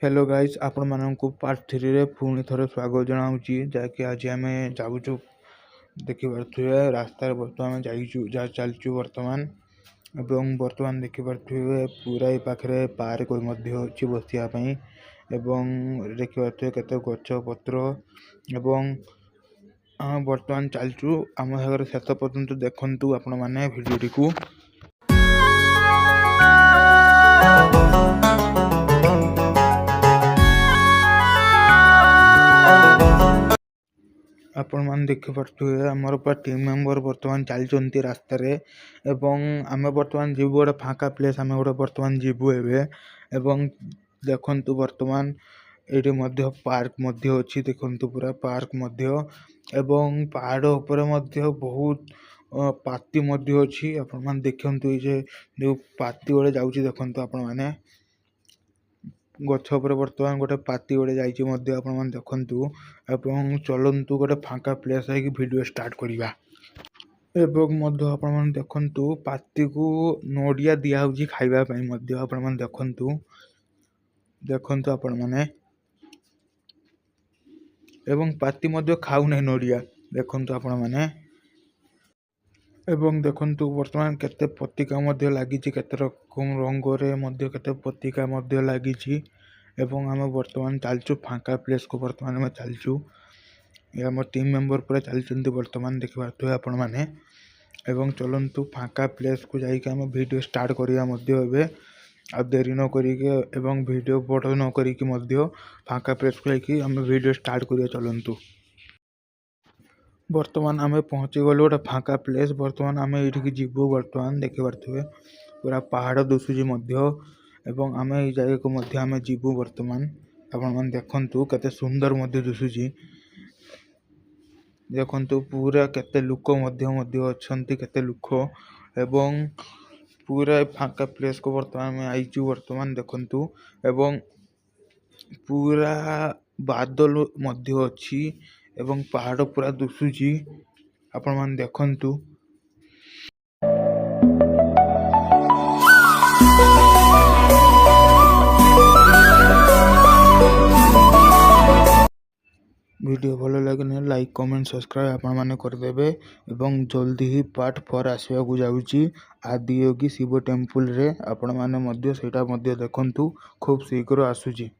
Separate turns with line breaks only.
Hello guys आपण मानक part 3 रे पुणी थरे स्वागत जनाऊँगी जहाँकि आज आम जाऊँ देखिपे रास्तार बर्तमान जा चलचु बर्तमान एवं बर्तमान देखिपे पूरा ये पाखे पार्क अच्छी बसापी एवं देखिपे केते गछ पत्र एवं बर्तमान चलचु आम सागर शेष पर्यंत देखु आपण मैंने भिडियोटी को आपण मान देखिपे आमर टीम मेंबर बर्तमान चलती रास्त आम बर्तमान जीवु गोटे फाँका प्लेस आम गोटे बर्तमान जीवु एवं देखु बर्तमान ये पार्क अच्छी देखु पूरा पार्क एवं पहाड़ उपर बहुत पाती अच्छी आपण मान देखु जो पाती गोटे जाऊँगी देखु आपण मैंने गछ पर बर्तमान गोटे पाती गोटे जापन देखु एवं चलतु गोटे फाँका प्लेस है कि वीडियो स्टार्ट करवा एवं देखु पाती को नड़िया दिहु खावाई आपण देखु देखु आपण मैंने एवं पाती खाऊ ना नड़िया देखु आपण मैंने एवं देखु बर्तमान केते पत्रिका लगी केते रकम रंग केते पत्रिका लगी एवं आम बर्तमान चलचु फाँका प्लेस को बर्तमान आम चलचु आम टीम मेंबर पूरा चलते बर्तमान देखिपे आपण मैंने एवं चलतु फाँका प्लेस को जाइए आम वीडियो स्टार्ट करवा आ देरी न करिके वीडियो बड़ न करिके फाँका प्लेस को जाइए आम वीडियो स्टार्ट करिया चलतु बर्तमान आम पहुँची गलु गोटे फाँका प्लेस बर्तमान आम ये जीवु बर्तमान देखिपे पूरा पहाड़ दिशुची एवं आम ये जगह को आम जीवु बर्तमान आपण देखु केते सुंदर दिशुची देखु पूरा केते लुक अच्छी केते लुक एवं पूरा फाँका प्लेस को बर्तमान आम आईचु बर्तमान देखु एवं पूरा बादल अच्छी एवं पहाड़ पूरा दिशुची आपण मान देखु वीडियो भल लगे लाइक कमेंट सब्सक्राइब आपण मैंने करदेवे एवं जल्दी ही पार्ट 4 आसवा को जाऊँगी आदियोगी शिव टेम्पल रे आपण मैंने देखु खूब शीघ्र आसूची।